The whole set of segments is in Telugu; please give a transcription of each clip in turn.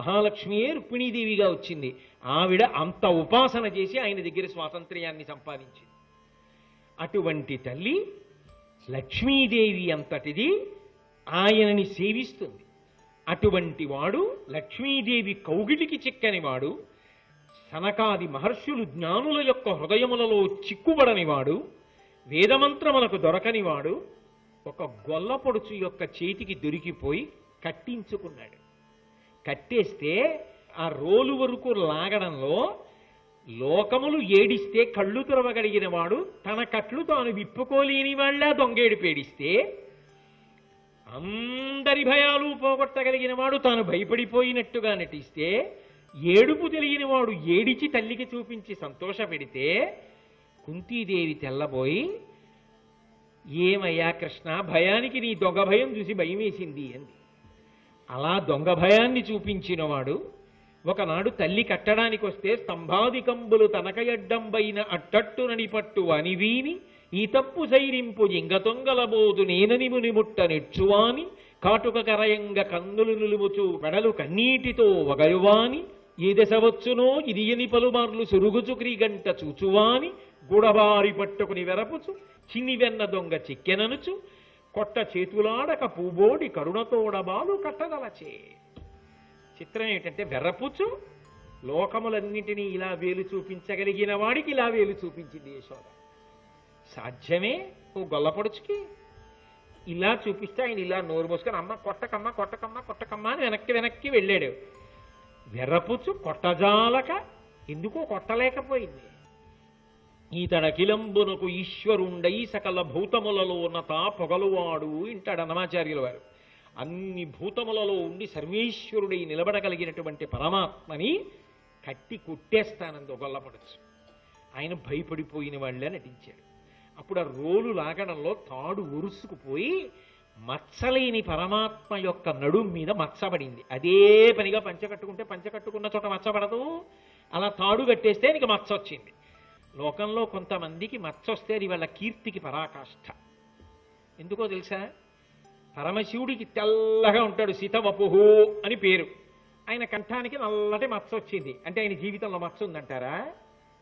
మహాలక్ష్మియే రుక్మిణీదేవిగా వచ్చింది. ఆవిడ అంత ఉపాసన చేసి ఆయన దగ్గర స్వాతంత్ర్యాన్ని సంపాదించింది. అటువంటి తల్లి లక్ష్మీదేవి అంతటిది ఆయనని సేవిస్తుంది. అటువంటి వాడు లక్ష్మీదేవి కౌగిటికి చిక్కని వాడు, సనకాది మహర్షులు జ్ఞానుల యొక్క హృదయములలో చిక్కుబడనివాడు, వేదమంత్రములకు దొరకనివాడు ఒక గొల్లపొడుచు యొక్క చేతికి దొరికిపోయి కట్టించుకున్నాడు. కట్టేస్తే ఆ రోలు వరకు లాగడంలో లోకములు ఏడిస్తే కళ్ళు తెరవగలిగిన వాడు తన కట్లు తాను విప్పుకోలేని వాళ్ళ దొంగేడు పేడిస్తే అందరి భయాలు పోగొట్టగలిగిన వాడు తాను భయపడిపోయినట్టుగా నటిస్తే ఏడుపు తెలియని వాడు ఏడిచి తల్లికి చూపించి సంతోషపెడితే కుంతీదేవి తెల్లబోయి, ఏమయ్యా కృష్ణ, భయానికి నీ దొంగ భయం చూసి భయం వేసింది అంది. అలా దొంగ భయాన్ని చూపించినవాడు ఒకనాడు తల్లి కట్టడానికి వస్తే స్తంభాదికంబులు తనకయడ్డంబైన అట్టట్టునని పట్టు అనివీని ఈ తప్పు సైరింపు జింగతొంగలబోదు నేనని మునిముట్ట నెచ్చువాని కాటుక కరయంగ కన్నులు నిలుముచు వెడలు కన్నీటితో వగరువాని ఏ దశ వచ్చునో ఇదియని పలుమార్లు సురుగుచు క్రీగంట చూచువాని గుడబారి పట్టుకుని వెరపుచు చిన్ని వెన్న దొంగ చిక్కెననుచు కొట్ట చేతులాడక పూబోడి కరుణతోడబాలు కట్టదలచే. చిత్రం ఏంటంటే వెర్రపుచు లోకములన్నింటినీ ఇలా వేలు చూపించగలిగిన వాడికి ఇలా వేలు చూపించింది యశోద. సాధ్యమే ఓ గొల్లపొడుచుకి? ఇలా చూపిస్తే ఆయన ఇలా నోరు మోసుకొని అమ్మ కొట్టకమ్మ కొట్టకమ్మ కొట్టకమ్మ అని వెనక్కి వెళ్ళాడు. వెర్రపుచు కొట్టజాలక ఎందుకో కొట్టలేకపోయింది. ఈతడకిలంబునకు ఈశ్వరుండై సకల భూతములలో ఉన్నత పొగలువాడు ఇంటాడు అన్నమాచార్యుల వారు. అన్ని భూతములలో ఉండి సర్వేశ్వరుడై నిలబడగలిగినటువంటి పరమాత్మని కట్టి కొట్టేస్తానంది గొల్లపడచ్చు. ఆయన భయపడిపోయిన వాళ్ళే నటించాడు. అప్పుడు ఆ రోలు లాగడంలో తాడు ఒరుసుకుపోయి మచ్చలేని పరమాత్మ యొక్క నడుం మీద మచ్చబడింది. అదే పనిగా పంచకట్టుకుంటే పంచకట్టుకున్న చోట మచ్చబడదు, అలా తాడు కట్టేస్తే నీకు మచ్చ వచ్చింది. లోకంలో కొంతమందికి మచ్చొస్తే అది వాళ్ళ కీర్తికి పరాకాష్ఠ. ఎందుకో తెలుసా? పరమశివుడికి తెల్లగా ఉంటాడు, సీతవపుహు అని పేరు. ఆయన కంఠానికి నల్లటి మచ్చ వచ్చింది అంటే ఆయన జీవితంలో మచ్చ ఉందంటారా?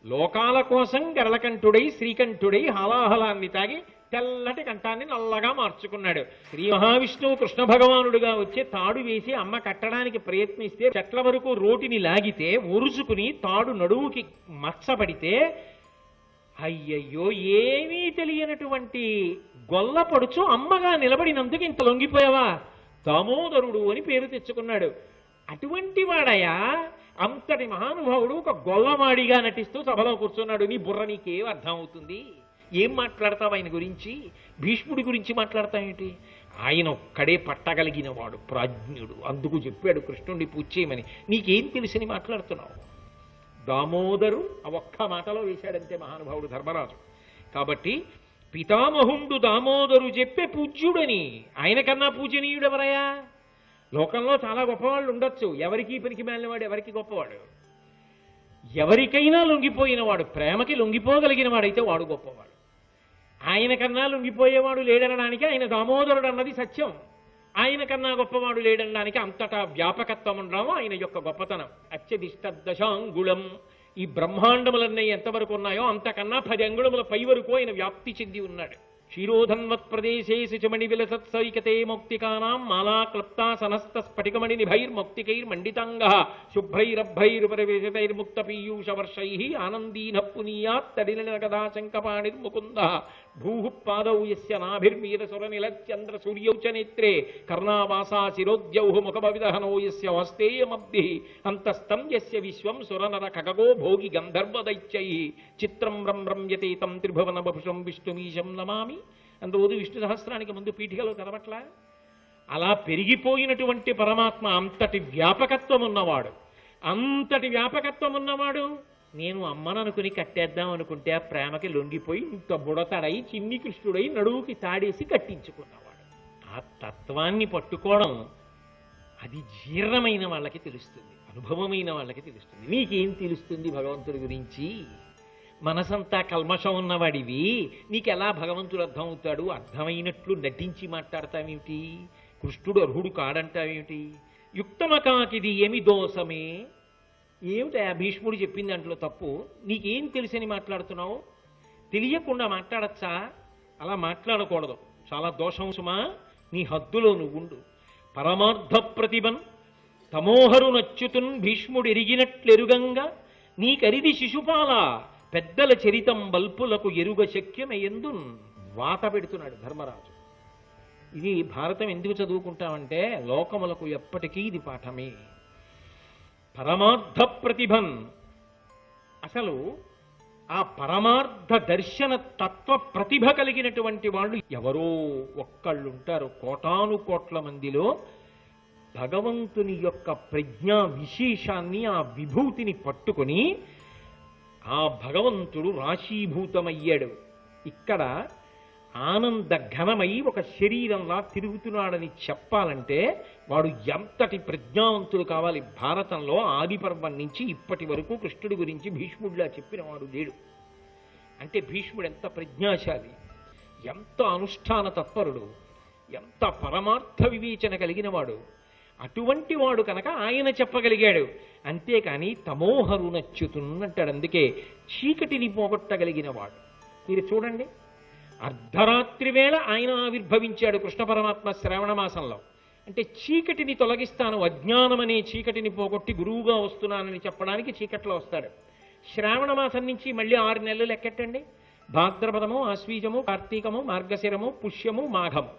లోకాల కోసం గరళకంఠుడై శ్రీకంఠుడై హాలాహలాన్ని తాగి తెల్లటి కంఠాన్ని నల్లగా మార్చుకున్నాడు. శ్రీ మహావిష్ణువు కృష్ణ భగవానుడుగా వచ్చి తాడు వేసి అమ్మ కట్టడానికి ప్రయత్నిస్తే చెట్ల వరకు రోటిని లాగితే ఒరుసుకుని తాడు నడువుకి మచ్చబడితే అయ్యయ్యో ఏమీ తెలియనటువంటి గొల్లపడుచు అమ్మగా నిలబడినందుకు ఇంత లొంగిపోయావా, దామోదరుడు అని పేరు తెచ్చుకున్నాడు. అటువంటి వాడయా అంతటి మహానుభావుడు ఒక గొల్లమాడిగా నటిస్తూ సభలో కూర్చున్నాడు. నీ బుర్ర నీకేం అర్థం అవుతుంది? ఏం మాట్లాడతావు ఆయన గురించి? భీష్ముడి గురించి మాట్లాడతావేంటి? ఆయన ఒక్కడే పట్టగలిగిన వాడు, ప్రాజ్ఞుడు. అందుకు చెప్పాడు కృష్ణుడిని పూజ చేయమని. నీకేం తెలిసని మాట్లాడుతున్నావు? దామోదరు ఆ ఒక్క మాటలో వేశాడంతే మహానుభావుడు ధర్మరాజు. కాబట్టి పితామహుండు దామోదరు చెప్పే పూజ్యుడని. ఆయన కన్నా పూజనీయుడెవరయా? లోకంలో చాలా గొప్పవాళ్ళు ఉండొచ్చు, ఎవరికి పనికి మాలినవాడు ఎవరికి గొప్పవాడు? ఎవరికైనా లొంగిపోయినవాడు, ప్రేమకి లొంగిపోగలిగిన వాడైతే వాడు గొప్పవాడు. ఆయన కన్నా లొంగిపోయేవాడు లేడనడానికి ఆయన దామోదరుడు అన్నది సత్యం. ఆయన కన్నా గొప్పవాడు లేడనడానికి అంతటా వ్యాపకత్వం ఉండడం ఆయన యొక్క గొప్పతనం. అత్యధిష్ట ఈ బ్రహ్మాండములన్నీ ఎంతవరకు ఉన్నాయో అంతకన్నా 10 అంగుళముల పై వరకు ఆయన వ్యాప్తి చెంది ఉన్నాడు. క్షీరోధన్వత్ ప్రదేశే శుచమణి విలసత్సైకతే మౌక్తికానాం మాలా క్లప్తా సనస్త స్ఫటికమణి నిభైర్మౌక్తికైర్మండితాంగ శుభ్రైరభ్రైరుపరివేశితైర్ముక్త పీయూష వర్షై ఆనందీన పునీయాత్ తడిన గదా శంకపాణిర్ముకుంద భూః పాదౌ యస్య నాభిర్వీరసురనిలచంద్ర సూర్యౌ చ నేత్రే కర్ణావాసా శిరోద్యౌః ముఖమవిదహనో యస్య హస్తేయమబ్ధిః అంతస్తం యస్య విశ్వం సురనర ఖగో భోగి గంధర్వదైత్యై చిత్రం రమ్యతే తం త్రిభువన వపుషం విష్ణుమీశం నమామి. అందురోజు విష్ణు సహస్రానికి ముందు పీఠికలో కనబట్లా? అలా పెరిగిపోయినటువంటి పరమాత్మ అంతటి వ్యాపకత్వం ఉన్నవాడు. అంతటి వ్యాపకత్వం ఉన్నవాడు నేను అమ్మననుకుని కట్టేద్దాం అనుకుంటే ఆ ప్రేమకి లొంగిపోయి ఇంత బుడతడై చిన్ని కృష్ణుడై నడువుకి తాడేసి కట్టించుకున్నవాడు. ఆ తత్వాన్ని పట్టుకోవడం అది జీర్ణమైన వాళ్ళకి తెలుస్తుంది, అనుభవమైన వాళ్ళకి తెలుస్తుంది. నీకేం తెలుస్తుంది భగవంతుడి గురించి? మనసంతా కల్మషం ఉన్నవాడివి, నీకెలా భగవంతుడు అర్థం అవుతాడు? అర్థమైనట్లు నటించి మాట్లాడతావేమిటి? కృష్ణుడు అర్హుడు కాడంటావేమిటి? యుక్తమకాకిది ఏమి దోషమే. ఏమిటా భీష్ముడు చెప్పిన దాంట్లో తప్పు? నీకేం తెలుసని మాట్లాడుతున్నావు? తెలియకుండా మాట్లాడచ్చా? అలా మాట్లాడకూడదు, చాలా దోషం సుమా. నీ హద్దులో నువ్వుండు. పరమార్థ ప్రతిభన్ తమోహరు నచ్చుతున్ భీష్ముడు ఎరిగినట్లెరుగంగా నీకరిది శిశుపాల పెద్దల చరితం బల్పులకు ఎరుగ శక్యమయ్యందున్. వాత పెడుతున్నాడు ధర్మరాజు. ఇది భారతం ఎందుకు చదువుకుంటామంటే లోకములకు ఎప్పటికీ ఇది పాఠమే. పరమార్థ ప్రతిభన్, అసలు ఆ పరమార్థ దర్శన తత్వ ప్రతిభ కలిగినటువంటి వాళ్ళు ఎవరో ఒక్కళ్ళుంటారు కోటాను కోట్ల మందిలో. భగవంతుని యొక్క ప్రజ్ఞా విశేషాన్ని, ఆ విభూతిని పట్టుకొని ఆ భగవంతుడు రాశీభూతమయ్యాడు. ఇక్కడ ఆనంద ఘనమై ఒక శరీరంలా తిరుగుతున్నాడని చెప్పాలంటే వాడు ఎంతటి ప్రజ్ఞావంతుడు కావాలి. భారతంలో ఆది పర్వం నుంచి ఇప్పటి వరకు కృష్ణుడి గురించి భీష్ముడిలా చెప్పిన వాడు లేడు. అంటే భీష్ముడు ఎంత ప్రజ్ఞాశాలి, ఎంత అనుష్ఠాన తత్పరుడు, ఎంత పరమార్థ వివేచన కలిగిన వాడు. అటువంటి వాడు కనుక ఆయన చెప్పగలిగాడు. అంతేకాని తమోహరు నచ్చుతున్నట్టాడు. అందుకే చీకటిని పోగొట్టగలిగిన వాడు. మీరు చూడండి, అర్ధరాత్రి వేళ ఆయన ఆవిర్భవించాడు కృష్ణ పరమాత్మ శ్రావణ మాసంలో. అంటే చీకటిని తొలగిస్తాను, అజ్ఞానం అనే చీకటిని పోగొట్టి గురువుగా వస్తున్నానని చెప్పడానికి చీకట్లో వస్తాడు. శ్రావణ మాసం నుంచి మళ్ళీ 6 నెలలు లెక్కెట్టండి. భాద్రపదము, ఆశ్వీజము, కార్తీకము, మార్గశిరము, పుష్యము, మాఘము.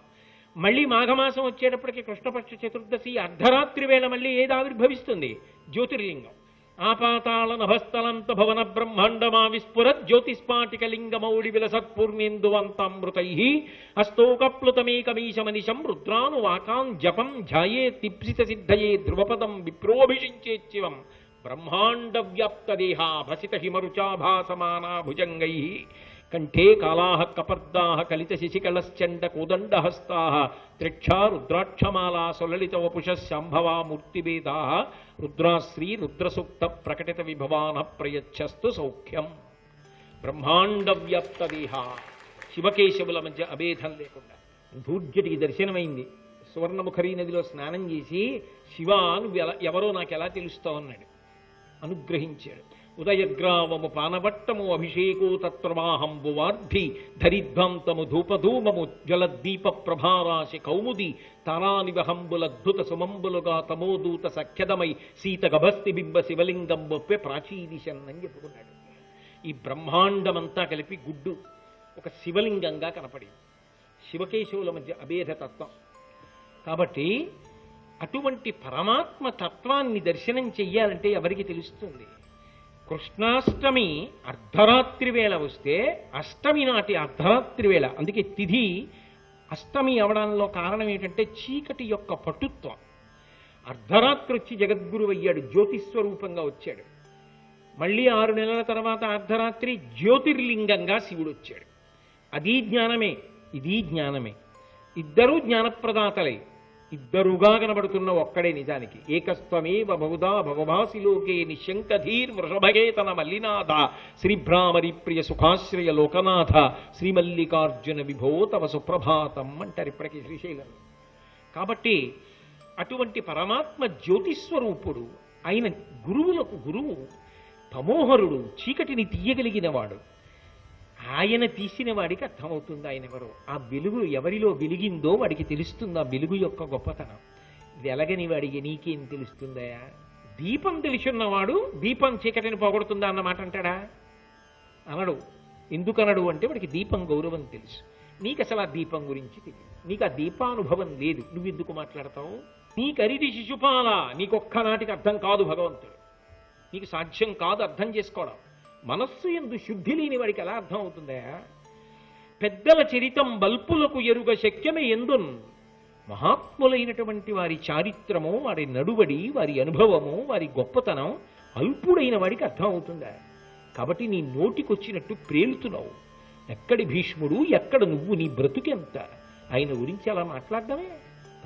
మళ్ళీ మాఘమాసం వచ్చేటప్పటికి కృష్ణపక్ష చతుర్దశి అర్ధరాత్రి వేళ మళ్ళీ ఏది ఆవిర్భవిస్తుంది? జ్యోతిర్లింగం. ఆపాతాళ నభస్థలంత భవన బ్రహ్మాండమా విస్ఫురత్ జ్యోతిస్పాటికలింగమౌళి విలసత్పూర్ణేందువంతామృతై హస్తోకప్లుతమేకమీశమనిశం రుద్రాను వాకాన్ జపం ధ్యాయే తిప్సిత సిద్ధయే ధ్రువపదం విప్రోభిషించేచ్చివం బ్రహ్మాండ వ్యాప్త దేహా భసిత హిమరుచాభాసమానా భుజంగై కంఠే కాళాః కపర్దాః కలిత శిశికళశ్చండ కోదండహస్తాః త్రిక్షా రుద్రాక్షమాలా సులలిత వపుషః శాంభవా మూర్తిభేదాః రుద్రాశ్రీ రుద్రసూక్త ప్రకటిత విభవానః ప్రయచ్చస్తు సౌఖ్యం. బ్రహ్మాండ వ్యాప్త దేహ, శివకేశవుల మధ్య అభేదం లేకుండా భూర్జటికి దర్శనమైంది. సువర్ణముఖరీ నదిలో స్నానం చేసి శివ నువ్వు ఎవరో నాకు ఎలా తెలుస్తావు అన్నాడు. అనుగ్రహించాడు. ఉదయగ్రావము పానవట్టము అభిషేకో తత్ప్రవాహంబు వార్ధి ధరిధ్వాంతము ధూపధూమము జ్వలద్దీప ప్రభారాశి కౌముది తారానివహంబులద్భుత సుమంబులుగా తమోదూత సఖ్యదమై సీత గభస్తి బింబ శివలింగం బొప్పే ప్రాచీదిశన్ అని చెప్పుకున్నాడు. ఈ బ్రహ్మాండమంతా కలిపి గుడ్డు ఒక శివలింగంగా కనపడింది. శివకేశవుల మధ్య అభేద తత్వం. కాబట్టి అటువంటి పరమాత్మ తత్వాన్ని దర్శనం చెయ్యాలంటే ఎవరికి తెలుస్తుంది? కృష్ణాష్టమి అర్ధరాత్రి వేళ వస్తే అష్టమి నాటి అర్ధరాత్రి వేళ, అందుకే తిథి అష్టమి అవడంలో కారణం ఏంటంటే చీకటి యొక్క పటుత్వం. అర్ధరాత్రి వచ్చి జగద్గురు అయ్యాడు, జ్యోతిస్వరూపంగా వచ్చాడు. మళ్ళీ 6 నెలల తర్వాత అర్ధరాత్రి జ్యోతిర్లింగంగా శివుడు వచ్చాడు. అది జ్ఞానమే, ఇది జ్ఞానమే. ఇద్దరూ జ్ఞానప్రదాతలే, ఇద్దరుగా కనబడుతున్న ఒక్కడే నిజానికి. ఏకస్త్వమేవ బహుదా భగవాసి లోకే నిశంకధీర్ వృషభగేతన మల్లినాథ శ్రీభ్రామరి ప్రియ సుఖాశ్రయ లోకనాథ శ్రీమల్లికార్జున విభో తవ సుప్రభాతం అంటారు ఇప్పటికీ శ్రీశైలం. కాబట్టి అటువంటి పరమాత్మ జ్యోతిస్వరూపుడు. ఆయన గురువులకు గురువు, తమోహరుడు, చీకటిని తీయగలిగినవాడు. ఆయన తీసిన వాడికి అర్థమవుతుంది ఆయన ఎవరో. ఆ వెలుగు ఎవరిలో వెలిగిందో వాడికి తెలుస్తుంది ఆ వెలుగు యొక్క గొప్పతనం. వెలగని వాడికి నీకేం తెలుస్తుందయా? దీపం తెలుసున్నవాడు దీపం చీకటిని పోగొడుతుందా అన్నమాట అంటాడా? అనడు. ఎందుకనడు అంటే వాడికి దీపం గౌరవం తెలుసు. నీకు అసలు ఆ దీపం గురించి తెలియదు, నీకు ఆ దీపానుభవం లేదు, నువ్వెందుకు మాట్లాడతావు? నీకరిది శిశుపాల, నీకొక్కనాటికి అర్థం కాదు భగవంతుడు, నీకు సాధ్యం కాదు అర్థం చేసుకోవడం. మనస్సు ఎందు శుద్ధి లేని వాడికి ఎలా అర్థం అవుతుందా? పెద్దల చరితం బల్పులకు ఎరుగ శక్యమే ఎందున్. మహాత్ములైనటువంటి వారి చారిత్రము, వారి నడువడి, వారి అనుభవము, వారి గొప్పతనం అల్పుడైన వాడికి అర్థం అవుతుందా? కాబట్టి నీ నోటికొచ్చినట్టు ప్రేలుతున్నావు. ఎక్కడి భీష్ముడు, ఎక్కడ నువ్వు, నీ బ్రతుకెంత? ఆయన గురించి అలా మాట్లాడడమే.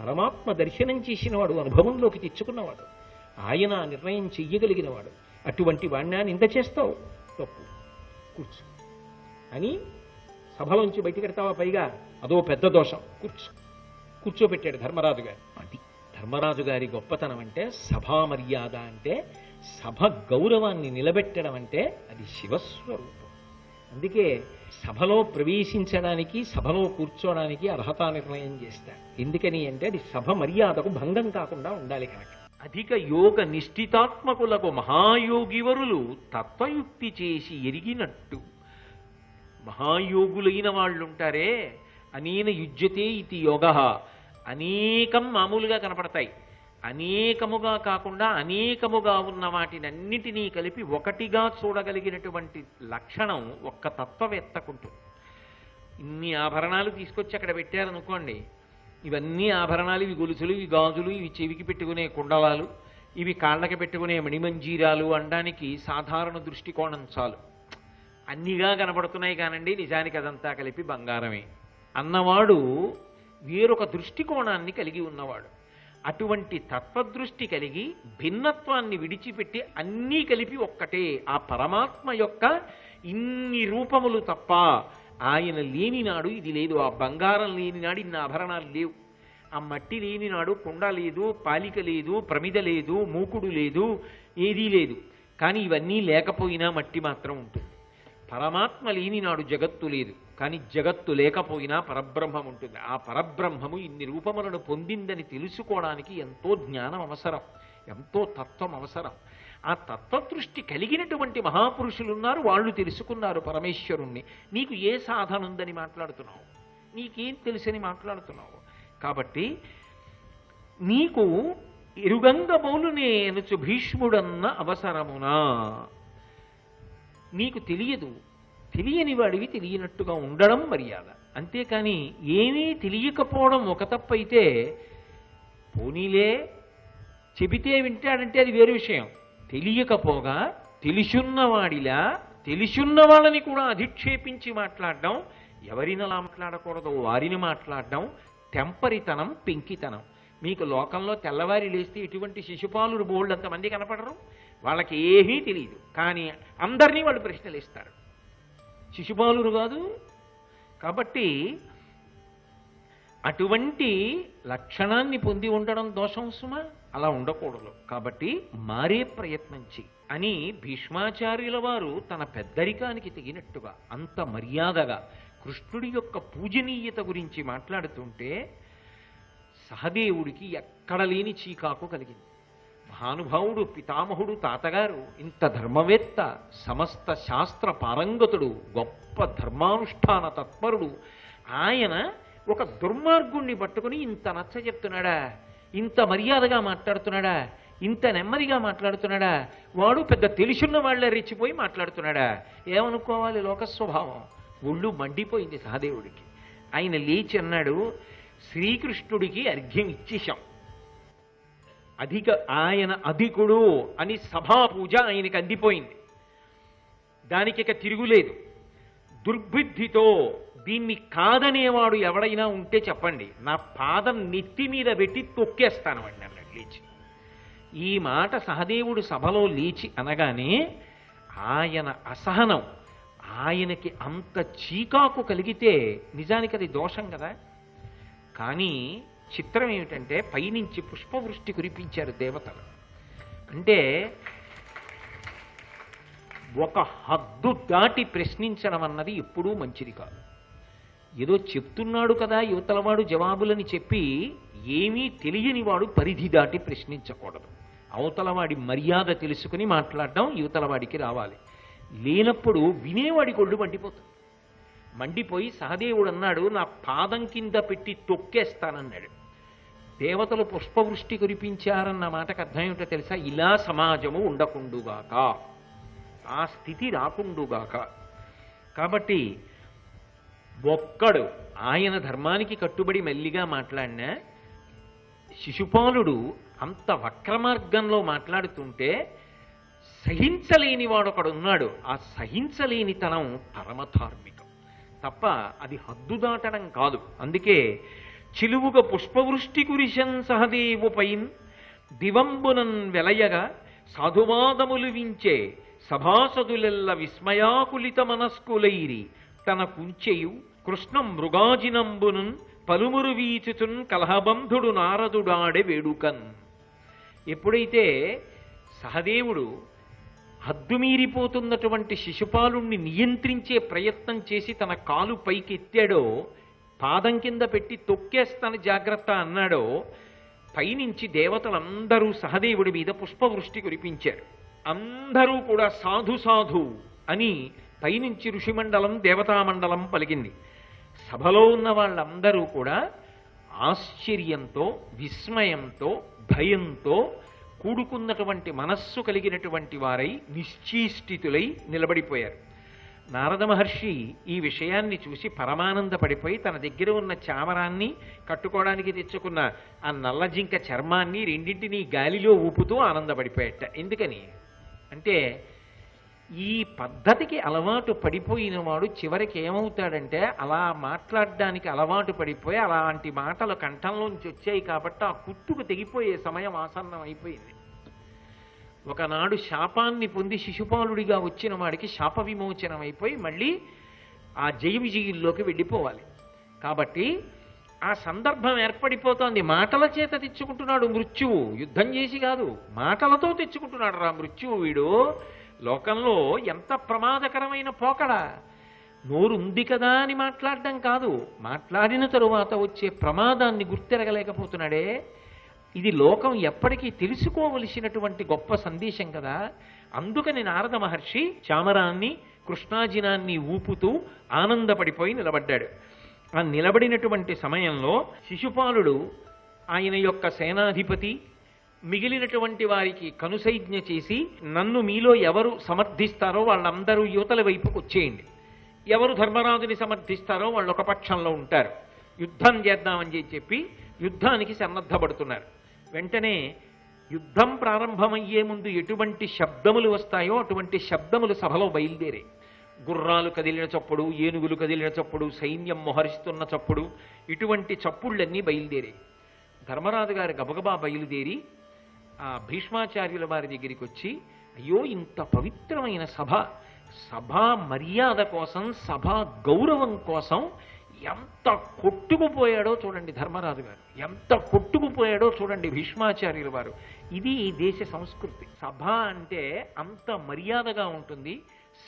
పరమాత్మ దర్శనం చేసినవాడు, అనుభవంలోకి తెచ్చుకున్నవాడు, ఆయన నిర్ణయం చెయ్యగలిగినవాడు. అటువంటి వాణ్ణి నింద చేస్తావు, తప్పు, కూర్చో అని సభలోంచి బయటికి పెడతావా? పైగా అదో పెద్ద దోషం. కూర్చోపెట్టాడు ధర్మరాజు గారు. అది ధర్మరాజు గారి గొప్పతనం అంటే సభా మర్యాద అంటే సభ గౌరవాన్ని నిలబెట్టడం అంటే అది శివస్వరూపం. అందుకే సభలో ప్రవేశించడానికి సభలో కూర్చోడానికి అర్హతా నిర్ణయం చేస్తారు. ఎందుకని అంటే అది సభ మర్యాదకు భంగం కాకుండా ఉండాలి కనుక. అధిక యోగ నిష్ఠితాత్మకులకు మహాయోగివరులు తత్వయుక్తి చేసి ఎరిగినట్టు. మహాయోగులైన వాళ్ళుంటారే, అనేన యుజ్యతే ఇది యోగ, అనేకం మామూలుగా కనపడతాయి. అనేకముగా కాకుండా అనేకముగా ఉన్న వాటినన్నిటినీ కలిపి ఒకటిగా చూడగలిగినటువంటి లక్షణం ఒక్క తత్వవేత్తకుంటుంది. ఇన్ని ఆభరణాలు తీసుకొచ్చి అక్కడ పెట్టారనుకోండి, ఇవన్నీ ఆభరణాలు, ఇవి గొలుసులు, ఇవి గాజులు, ఇవి చెవికి పెట్టుకునే కుండలాలు, ఇవి కాళ్ళకి పెట్టుకునే మణిమంజీరాలు అనడానికి సాధారణ దృష్టికోణం చాలు. అన్నిగా కనపడుతున్నాయి కానండి, నిజానికి అదంతా కలిపి బంగారమే అన్నవాడు వేరొక దృష్టికోణాన్ని కలిగి ఉన్నవాడు. అటువంటి తత్వదృష్టి కలిగి భిన్నత్వాన్ని విడిచిపెట్టి అన్నీ కలిపి ఒక్కటే ఆ పరమాత్మ యొక్క ఇన్ని రూపములు తప్ప ఆయన లేనినాడు ఇది లేదు. ఆ బంగారం లేనినాడు ఇన్ని ఆభరణాలు లేవు. ఆ మట్టి లేనినాడు కుండ లేదు, పాలిక లేదు, ప్రమిద లేదు, మూకుడు లేదు, ఏదీ లేదు. కానీ ఇవన్నీ లేకపోయినా మట్టి మాత్రం ఉంటుంది. పరమాత్మ లేనినాడు జగత్తు లేదు, కానీ జగత్తు లేకపోయినా పరబ్రహ్మం ఉంటుంది. ఆ పరబ్రహ్మము ఇన్ని రూపములను పొందిందని తెలుసుకోవడానికి ఎంతో జ్ఞానం అవసరం, ఎంతో తత్వం అవసరం. ఆ తత్వదృష్టి కలిగినటువంటి మహాపురుషులు ఉన్నారు, వాళ్ళు తెలుసుకున్నారు పరమేశ్వరుణ్ణి. నీకు ఏ సాధన ఉందని మాట్లాడుతున్నావు? నీకేం తెలుసని మాట్లాడుతున్నావు? కాబట్టి నీకు ఎరుగంగబోలునే అనుచు భీష్ముడన్న అవసరమునా. నీకు తెలియదు, తెలియని వాడివి తెలియనట్టుగా ఉండడం మర్యాద. అంతేకాని ఏమీ తెలియకపోవడం ఒక తప్పైతే పోనీలే చెబితే వింటాడంటే అది వేరు విషయం. తెలియకపోగా తెలిసున్నవాడిలా తెలిసున్న వాళ్ళని కూడా అధిక్షేపించి మాట్లాడడం, ఎవరినలా మాట్లాడకూడదో వారిని మాట్లాడడం తెంపరితనం, పెంకితనం. మీకు లోకంలో తెల్లవారి లేస్తే ఇటువంటి శిశుపాలురు బోల్డ్ అంతమంది కనపడరు. వాళ్ళకి ఏమీ తెలియదు, కానీ అందరినీ వాళ్ళు ప్రశ్నలు ఇస్తారు. శిశుపాలురు కాదు. కాబట్టి అటువంటి లక్షణాన్ని పొంది ఉండడం దోషం సుమా, అలా ఉండకూడదు. కాబట్టి మారే ప్రయత్నం చెయ్యి అని భీష్మాచార్యుల వారు తన పెద్దరికానికి తగినట్టుగా అంత మర్యాదగా కృష్ణుడి యొక్క పూజనీయత గురించి మాట్లాడుతుంటే సహదేవుడికి ఎక్కడ లేని చీకాకు కలిగింది. మహానుభావుడు, పితామహుడు, తాతగారు, ఇంత ధర్మవేత్త, సమస్త శాస్త్ర పారంగతుడు, గొప్ప ధర్మానుష్ఠాన తత్పరుడు, ఆయన ఒక దుర్మార్గుణ్ణి పట్టుకుని ఇంత నచ్చ చెప్తున్నాడా, ఇంత మర్యాదగా మాట్లాడుతున్నాడా, ఇంత నెమ్మదిగా మాట్లాడుతున్నాడా, వాడు పెద్ద తెలుసున్న వాళ్ళ రెచ్చిపోయి మాట్లాడుతున్నాడా? ఏమనుకోవాలి? లోక స్వభావం. ఒళ్ళు మండిపోయింది సహదేవుడికి. ఆయన లేచి అన్నాడు, శ్రీకృష్ణుడికి అర్ఘ్యం ఇచ్చేశాం, ఆయన అధికుడు అని సభా పూజ ఆయనకి అందిపోయింది, దానికి ఇక తిరుగులేదు. దుర్బుద్ధితో దీన్ని కాదనేవాడు ఎవడైనా ఉంటే చెప్పండి, నా పాదం నెత్తి మీద పెట్టి తొక్కేస్తాను అండి అన్నాడు లేచి. ఈ మాట సహదేవుడు సభలో లేచి అనగానే ఆయన అసహనం, ఆయనకి అంత చీకాకు కలిగితే నిజానికి అది దోషం కదా. కానీ చిత్రం ఏమిటంటే పైనుంచి పుష్పవృష్టి కురిపించారు దేవతలు. అంటే ఒక హద్దు దాటి ప్రశ్నించడం అన్నది ఎప్పుడూ మంచిది కాదు. ఏదో చెప్తున్నాడు కదా యువతలవాడు జవాబులని చెప్పి ఏమీ తెలియని వాడు పరిధి దాటి ప్రశ్నించకూడదు. అవతలవాడి మర్యాద తెలుసుకుని మాట్లాడడం యువతలవాడికి రావాలి. లేనప్పుడు వినేవాడి కొళ్ళు మండిపోతుంది. మండిపోయి సహదేవుడు అన్నాడు, నా పాదం కింద పెట్టి తొక్కేస్తానన్నాడు. దేవతలు పుష్పవృష్టి కురిపించారన్న మాటకు అర్థం ఏమిటో తెలుసా? ఇలా సమాజము ఉండకుండుగాక, ఆ స్థితి రాకుండుగాక. కాబట్టి ఒక్కడు ఆయన ధర్మానికి కట్టుబడి మెల్లిగా మాట్లాడినా శిశుపాలుడు అంత వక్రమార్గంలో మాట్లాడుతుంటే సహించలేని వాడొకడున్నాడు. ఆ సహించలేనితనం పరమధార్మికం తప్ప అది హద్దు దాటడం కాదు. అందుకే చిలువుగా పుష్పవృష్టి కురిశన్ సహదేవుపైన్ దివంబునన్ వెలయగా సాధువాదములు వించే సభాసదులెల్ల విస్మయాకులిత మనస్కులైరి తన కుంచెయు కృష్ణ మృగాజినంబునున్ పలుమురు వీచుచున్ కలహబంధుడు నారదుడాడే వేడుకన్. ఎప్పుడైతే సహదేవుడు హద్దుమీరిపోతున్నటువంటి శిశుపాలుణ్ణి నియంత్రించే ప్రయత్నం చేసి తన కాలు పైకి ఎత్తాడో, పాదం కింద పెట్టి తొక్కేస్తాను జాగ్రత్త అన్నాడో, పైనుంచి దేవతలందరూ సహదేవుడి మీద పుష్పవృష్టి కురిపించారు. అందరూ కూడా సాధు సాధు అని పైనుంచి ఋషిమండలం దేవతామండలం పలికింది. సభలో ఉన్న వాళ్ళందరూ కూడా ఆశ్చర్యంతో, విస్మయంతో, భయంతో కూడుకున్నటువంటి మనస్సు కలిగినటువంటి వారై నిశ్చేష్టితులై నిలబడిపోయారు. నారద మహర్షి ఈ విషయాన్ని చూసి పరమానందపడిపోయి తన దగ్గర ఉన్న చామరాన్ని కట్టుకోవడానికి తెచ్చుకున్న ఆ నల్లజింక చర్మాన్ని రెండింటినీ గాలిలో ఊపుతూ ఆనందపడిపోయాట. ఎందుకని అంటే ఈ పద్ధతికి అలవాటు పడిపోయిన వాడు చివరికి ఏమవుతాడంటే అలా మాట్లాడడానికి అలవాటు పడిపోయి అలాంటి మాటలు కంఠంలోంచి వచ్చాయి కాబట్టి ఆ కుట్టుకు తెగిపోయే సమయం ఆసన్నం అయిపోయింది. ఒకనాడు శాపాన్ని పొంది శిశుపాలుడిగా వచ్చిన వాడికి శాప విమోచనం అయిపోయి మళ్ళీ ఆ జయ విజయుల్లోకి వెళ్ళిపోవాలి. కాబట్టి ఆ సందర్భం ఏర్పడిపోతోంది. మాటల చేత తెచ్చుకుంటున్నాడు మృత్యువు, యుద్ధం చేసి కాదు, మాటలతో తెచ్చుకుంటున్నాడు రా మృత్యువు. వీడు లోకంలో ఎంత ప్రమాదకరమైన పోకడ. నోరు ఉంది కదా అని మాట్లాడడం కాదు, మాట్లాడిన తరువాత వచ్చే ప్రమాదాన్ని గుర్తెరగలేకపోతున్నాడే. ఇది లోకం ఎప్పటికీ తెలుసుకోవలసినటువంటి గొప్ప సందేశం కదా. అందుకని నారద మహర్షి చామరాన్ని కృష్ణాజినాన్ని ఊపుతూ ఆనందపడిపోయి నిలబడ్డాడు. ఆ నిలబడినటువంటి సమయంలో శిశుపాలుడు ఆయన యొక్క సేనాధిపతి మిగిలినటువంటి వారికి కనుసైజ్ఞ చేసి, నన్ను మీలో ఎవరు సమర్థిస్తారో వాళ్ళందరూ యువతల వైపుకు వచ్చేయండి, ఎవరు ధర్మరాజుని సమర్థిస్తారో వాళ్ళు ఒక పక్షంలో ఉంటారు, యుద్ధం చేద్దామని చెప్పి యుద్ధానికి సన్నద్ధపడుతున్నారు. వెంటనే యుద్ధం ప్రారంభమయ్యే ముందు ఎటువంటి శబ్దములు వస్తాయో అటువంటి శబ్దములు సభలో బయలుదేరే. గుర్రాలు కదిలిన చప్పుడు, ఏనుగులు కదిలిన చప్పుడు, సైన్యం మొహరిస్తున్న చప్పుడు, ఇటువంటి చప్పుళ్ళన్నీ బయలుదేరే. ధర్మరాజు గారు గబగబా బయలుదేరి ఆ భీష్మాచార్యుల వారి దగ్గరికి వచ్చి, అయ్యో ఇంత పవిత్రమైన సభ, సభా మర్యాద కోసం, సభా గౌరవం కోసం ఎంత కొట్టుకుపోయాడో చూడండి ధర్మరాజు గారు, ఎంత కొట్టుకుపోయాడో చూడండి భీష్మాచార్యుల వారు. ఇది ఈ దేశ సంస్కృతి. సభ అంటే అంత మర్యాదగా ఉంటుంది,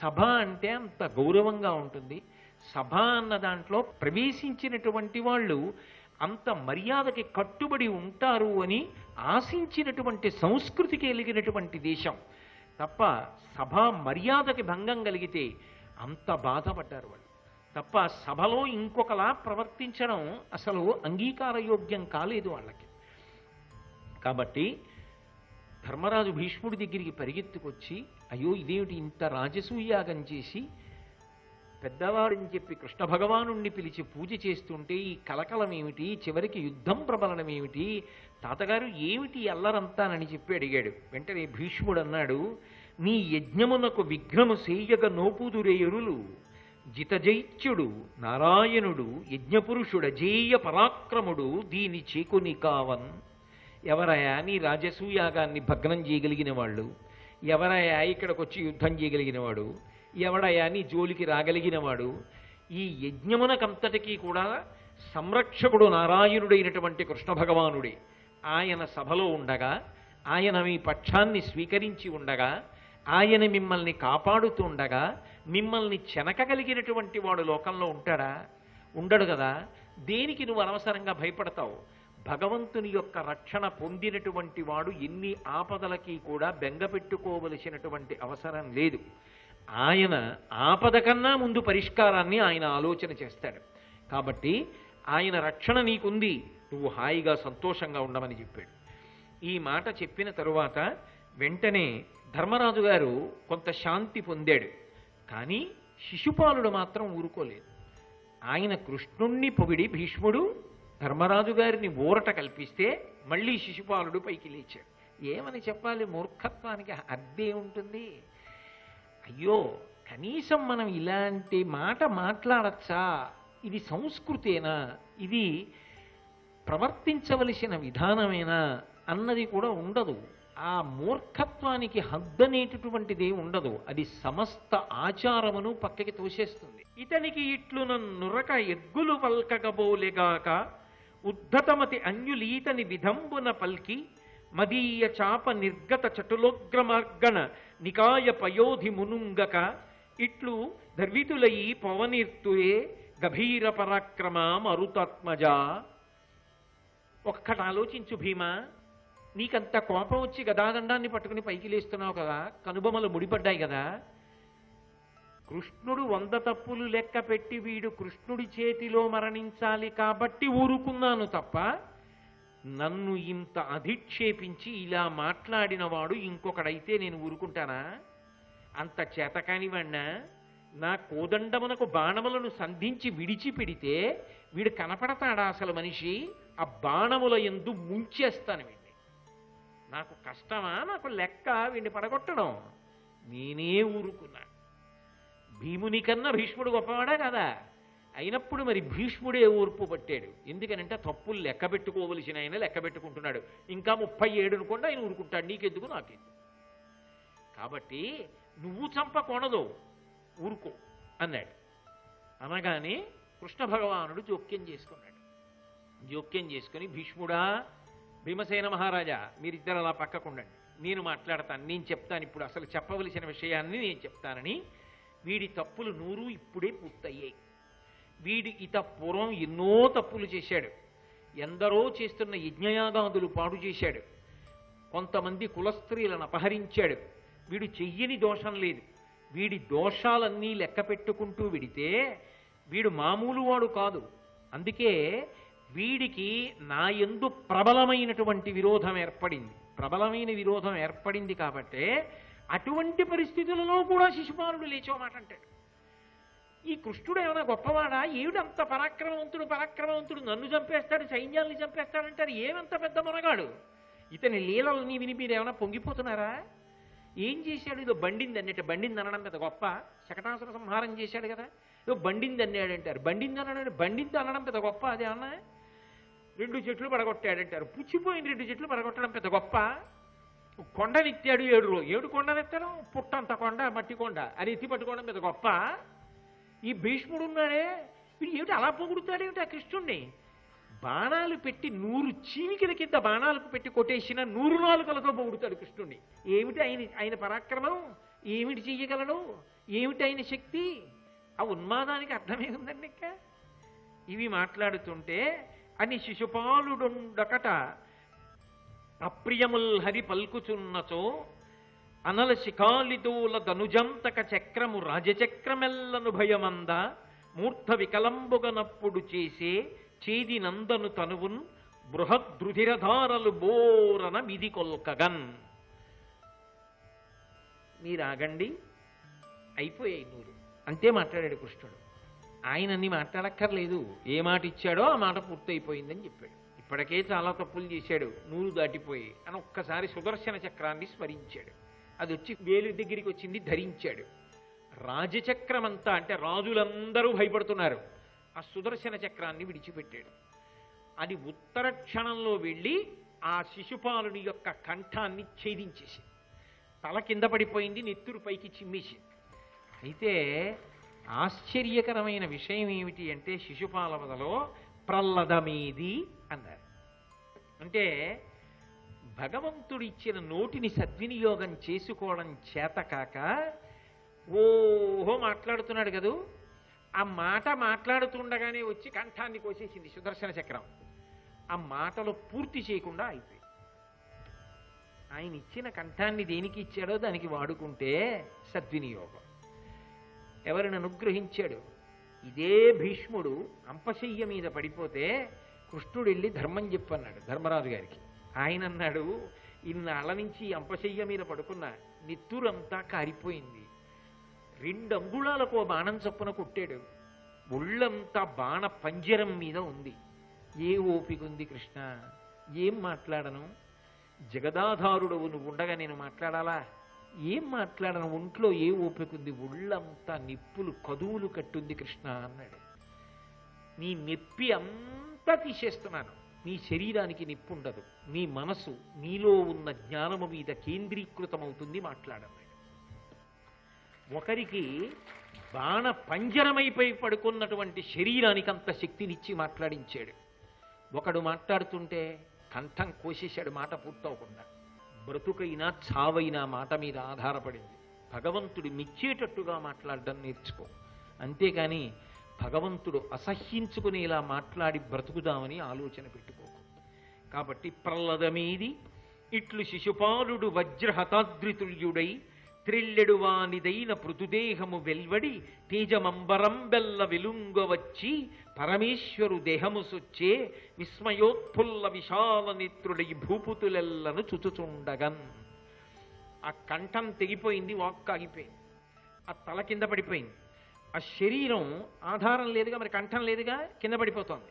సభ అంటే అంత గౌరవంగా ఉంటుంది. సభ అన్న దాంట్లో ప్రవేశించినటువంటి వాళ్ళు అంత మర్యాదకి కట్టుబడి ఉంటారు అని ఆశించినటువంటి సంస్కృతికి ఎలిగినటువంటి దేశం తప్ప సభా మర్యాదకి భంగం కలిగితే అంత బాధపడ్డారు వాళ్ళు తప్ప సభలో ఇంకొకలా ప్రవర్తించడం అసలు అంగీకారయోగ్యం కాలేదు వాళ్ళకి. కాబట్టి ధర్మరాజు భీష్ముడి దగ్గరికి పరిగెత్తుకొచ్చి, అయ్యో ఇదేమిటి ఇంత రాజసూయాగం చేసి పెద్దవాడని చెప్పి కృష్ణ భగవానుణ్ణి పిలిచి పూజ చేస్తుంటే ఈ కలకలం ఏమిటి, చివరికి యుద్ధం ప్రబలనం ఏమిటి, తాతగారు ఏమిటి అల్లరంతానని చెప్పి అడిగాడు. వెంటనే భీష్ముడు అన్నాడు, నీ యజ్ఞమునకు విఘ్నము సేయగ నోపుదురేయురులు, జితజైత్యుడు నారాయణుడు యజ్ఞపురుషుడజేయ పరాక్రముడు దీని చేకుని కావన్. ఎవరయా నీ రాజసూయాగాన్ని భగ్నం చేయగలిగిన వాళ్ళు, ఎవరయా ఇక్కడికి వచ్చి యుద్ధం చేయగలిగిన వాడు, ఎవడయా నీ జోలికి రాగలిగినవాడు? ఈ యజ్ఞమునకంతటికీ కూడా సంరక్షకుడు నారాయణుడైనటువంటి కృష్ణ భగవానుడే. ఆయన సభలో ఉండగా, ఆయన మీ పక్షాన్ని స్వీకరించి ఉండగా, ఆయన మిమ్మల్ని కాపాడుతుండగా మిమ్మల్ని చెనకగలిగినటువంటి వాడు లోకంలో ఉంటాడా? ఉండడు కదా. దేనికి నువ్వు అనవసరంగా భయపడతావు? భగవంతుని యొక్క రక్షణ పొందినటువంటి వాడు ఎన్ని ఆపదలకి కూడా బెంగపెట్టుకోవలసినటువంటి అవసరం లేదు. ఆయన ఆపద కన్నా ముందు పరిష్కారాన్ని ఆయన ఆలోచన చేస్తాడు. కాబట్టి ఆయన రక్షణ నీకుంది, నువ్వు హాయిగా సంతోషంగా ఉండమని చెప్పాడు. ఈ మాట చెప్పిన తరువాత వెంటనే ధర్మరాజు గారు కొంత శాంతి పొందాడు. కానీ శిశుపాలుడు మాత్రం ఊరుకోలేదు. ఆయన కృష్ణుణ్ణి పొగిడి భీష్ముడు ధర్మరాజు గారిని ఊరట కల్పిస్తే మళ్ళీ శిశుపాలుడు పైకి లేచాడు. ఏమని చెప్పాలి? మూర్ఖత్వానికి అడ్డే ఉంటుంది. అయ్యో కనీసం మనం ఇలాంటి మాట మాట్లాడచ్చా? ఇది సంస్కృతేనా? ఇది ప్రవర్తించవలసిన విధానమేనా అన్నది కూడా ఉండదు. ఆ మూర్ఖత్వానికి హద్దనేటటువంటిది ఉండదు. అది సమస్త ఆచారమును పక్కకి తోసేస్తుంది. ఇతనికి ఇట్లు నన్నురక ఎగ్గులు వల్కగబోలెగాక ఉద్ధతమతి అన్యులీతని విధంబున పల్కి మదీయ చాప నిర్గత చటులోగ్రమార్గణ నికాయ పయోధి మునుంగక ఇట్లు ధర్వితులయి పవనీర్తుయే గభీర పరాక్రమ మరుతాత్మజా. ఒక్కటి ఆలోచించు భీమా, నీకంత కోపం వచ్చి గదాదండాన్ని పట్టుకుని పైకి లేస్తున్నావు కదా, కనుబొమలు ముడిపడ్డాయి కదా. కృష్ణుడు 100 తప్పులు లెక్క పెట్టి వీడు కృష్ణుడి చేతిలో మరణించాలి కాబట్టి ఊరుకున్నాను తప్ప, నన్ను ఇంత అధిక్షేపించి ఇలా మాట్లాడిన వాడు ఇంకొకడైతే నేను ఊరుకుంటానా? అంత చేతకానివాణ్ణా? నా కోదండమునకు బాణములను సంధించి విడిచిపెడితే వీడు కనపడతాడా అసలు మనిషి? ఆ బాణముల యందు ముంచేస్తాను వీడిని. నాకు కష్టమా? నాకు లెక్క వీడిని పడగొట్టడం. నేనే ఊరుకున్నా. భీముని కన్నా భీష్ముడు గొప్పవాడా కదా? అయినప్పుడు మరి భీష్ముడే ఓర్పు పట్టాడు. ఎందుకనంటే తప్పులు లెక్క పెట్టుకోవలసిన ఆయన లెక్క పెట్టుకుంటున్నాడు. ఇంకా 37 అనుకోండి, ఆయన ఊరుకుంటాడు. నీకెందుకు నాకెందుకు? కాబట్టి నువ్వు చంపకూడదు, ఊరుకో అన్నాడు. అనగానే కృష్ణ భగవానుడు జోక్యం చేసుకున్నాడు. జోక్యం చేసుకుని, భీష్ముడా, భీమసేన మహారాజా, మీరిద్దరు అలా పక్కకుండండి, నేను మాట్లాడతాను, నేను చెప్తాను, ఇప్పుడు అసలు చెప్పవలసిన విషయాన్ని నేను చెప్తానని. వీడి తప్పులు 100 ఇప్పుడే పూర్తయ్యాయి. వీడు పూర్వం ఎన్నో తప్పులు చేశాడు. ఎందరో చేస్తున్న యజ్ఞయాగాదులు పాడు చేశాడు. కొంతమంది కులస్త్రీలను అపహరించాడు. వీడు చెయ్యని దోషం లేదు. వీడి దోషాలన్నీ లెక్క పెట్టుకుంటూ విడితే వీడు మామూలు వాడు కాదు. అందుకే వీడికి నా యందు ప్రబలమైనటువంటి విరోధం ఏర్పడింది. ప్రబలమైన విరోధం ఏర్పడింది కాబట్టే అటువంటి పరిస్థితులలో కూడా శిశుపాలుడు లేచో మాట అంటాడు. ఈ కృష్ణుడు ఏమైనా గొప్పవాడా? ఏమిటంత పరాక్రమవంతుడు నన్ను చంపేస్తాడు, సైన్యాల్ని చంపేస్తాడంటారు. ఏమంత పెద్ద మొనగాడు? ఇతని లీలల్ని విని మీరు ఏమైనా పొంగిపోతున్నారా? ఏం చేశాడు? ఇదో బండింది అన్నట్టు. బండింది అనడం పెద్ద గొప్ప. శకటాసుర సంహారం చేశాడు కదా, ఇదో బండింది అన్నాడంటారు. బండింది అనడం పెద్ద గొప్ప. అదే అన్నా 2 చెట్లు పడగొట్టాడంటారు. పుచ్చిపోయిన 2 చెట్లు పడగొట్టడం పెద్ద గొప్ప. కొండనెత్తాడు 7 కొండనెత్తడం, పుట్టంత కొండ, మట్టి కొండ అని ఎత్తి పట్టుకోవడం పెద్ద గొప్ప. ఈ భీష్ముడు ఉన్నాడే, వీడు ఏమిటి అలా పొగుడుతాడేమిటి ఆ కృష్ణుణ్ణి? బాణాలు పెట్టి 100 చీవికల కింద బాణాలకు పెట్టి కొట్టేసిన 100 నాలుకలతో పొగుడుతాడు కృష్ణుణ్ణి. ఏమిటి ఆయన పరాక్రమం? ఏమిటి చెయ్యగలడు? ఏమిటి ఆయన శక్తి? ఆ ఉన్మాదానికి అర్థమే ఉందండి. ఇంకా ఇవి మాట్లాడుతుంటే అని శిశుపాలుడుండకట అప్రియముల్ హరి పల్కుచున్నచో అనల శిఖాలిదూల ధనుజంతక చక్రము రాజచక్రమెల్లను భయమంద మూర్ధ వికలంబుగనప్పుడు చేసే చేది నందను తనువున్ బృహద్రుధిరధారలు బోరన మిది కొల్కగన్. మీరాగండి, అయిపోయాయి 100 అంతే మాట్లాడాడు కృష్ణుడు. ఆయనన్ని మాట్లాడక్కర్లేదు. ఏ మాట ఇచ్చాడో ఆ మాట పూర్తయిపోయిందని చెప్పాడు. ఇప్పటికే చాలా తప్పులు చేశాడు, 100 దాటిపోయి అని ఒక్కసారి సుదర్శన చక్రాన్ని స్మరించాడు. అది వచ్చి వేలు దగ్గరికి వచ్చింది, ధరించాడు. రాజచక్రం అంతా అంటే రాజులందరూ భయపడుతున్నారు. ఆ సుదర్శన చక్రాన్ని విడిచిపెట్టాడు. అది ఉత్తర క్షణంలో వెళ్ళి ఆ శిశుపాలుని యొక్క కంఠాన్ని ఛేదించేసి తల కింద పడిపోయింది, నెత్తురు పైకి చిమ్మేసింది. అయితే ఆశ్చర్యకరమైన విషయం ఏమిటి అంటే శిశుపాల వదలో ప్రల్లదమేది అన్నారు. అంటే భగవంతుడు ఇచ్చిన నోటిని సద్వినియోగం చేసుకోవడం చేతకాక ఓహో మాట్లాడుతున్నాడు కదూ, ఆ మాట మాట్లాడుతుండగానే వచ్చి కంఠాన్ని కోసేసింది సుదర్శన చక్రం. ఆ మాటలు పూర్తి చేయకుండా అయిపోయి ఆయన ఇచ్చిన కంఠాన్ని దేనికి ఇచ్చాడో దానికి వాడుకుంటే సద్వినియోగం. ఎవరిని అనుగ్రహించాడు? ఇదే భీష్ముడు అంపశయ్య మీద పడిపోతే కృష్ణుడు వెళ్ళి ధర్మం చెప్పన్నాడు ధర్మరాజు గారికి. ఆయన అన్నాడు, ఇన్నాళ్ళ నుంచి అంపశయ్య మీద పడుకున్న నిత్తురంతా కారిపోయింది, 2 అంగుళాలకు బాణం చొప్పున కొట్టాడు, ఒళ్ళంతా బాణ పంజరం మీద ఉంది. ఏ ఓపిక ఉంది కృష్ణ? ఏం మాట్లాడను? జగదాధారుడవు నువ్వు ఉండగా నేను మాట్లాడాలా? ఏం మాట్లాడను? ఒంట్లో ఏ ఓపిక ఉంది? ఒళ్ళంతా నిప్పులు కదువులు కట్టుంది కృష్ణ అన్నాడు. నీ నొప్పి అంతా తీసేస్తున్నాను, నీ శరీరానికి నిప్పుండదు, నీ మనసు నీలో ఉన్న జ్ఞానము మీద కేంద్రీకృతమవుతుంది, మాట్లాడన్నాడు. ఒకరికి బాణ పంజరమైపోయి పడుకున్నటువంటి శరీరానికి అంత శక్తినిచ్చి మాట్లాడించాడు. ఒకడు మాట్లాడుతుంటే కంఠం కోసేశాడు, మాట పూర్తవకుండా. బ్రతుకైనా చావైనా మాట మీద ఆధారపడింది. భగవంతుడు మెచ్చేటట్టుగా మాట్లాడడం నేర్చుకో, అంతేకాని భగవంతుడు అసహ్యించుకునేలా మాట్లాడి బ్రతుకుదామని ఆలోచన పెట్టుకోకు. కాబట్టి ప్రహ్లదమీది ఇట్లు శిశుపాలుడు వజ్రహతాద్రితుల్యుడై త్రిల్లెడు వానిదైన పృథుదేహము వెల్వడి తేజమంబరం బెల్ల వెలుంగవచ్చి పరమేశ్వరు దేహము సొచ్చే విస్మయోత్ఫుల్ల విశాల నేత్రుడై భూపుతులెల్లను చుచుచుండగన్. ఆ కంఠం తెగిపోయింది, వాక్కు ఆగిపోయింది, ఆ తల కింద పడిపోయింది. ఆ శరీరం ఆధారం లేదుగా, మరి కంఠం లేదుగా, కింద పడిపోతోంది.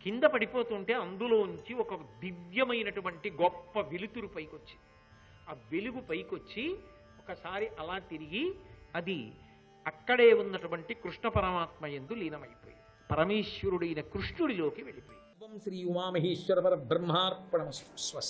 కింద పడిపోతుంటే అందులోంచి ఒక దివ్యమైనటువంటి గొప్ప వెలుతురు పైకొచ్చి, ఆ వెలుగు పైకొచ్చి ఒకసారి అలా తిరిగి అది అక్కడే ఉన్నటువంటి కృష్ణ పరమాత్మ యందు లీనమైపోయి పరమేశ్వరుడైన కృష్ణుడిలోకి వెళ్ళిపోయి. శ్రీ ఉమామహేశ్వర పరబ్రహ్మార్పణమస్తు. స్వస్తి.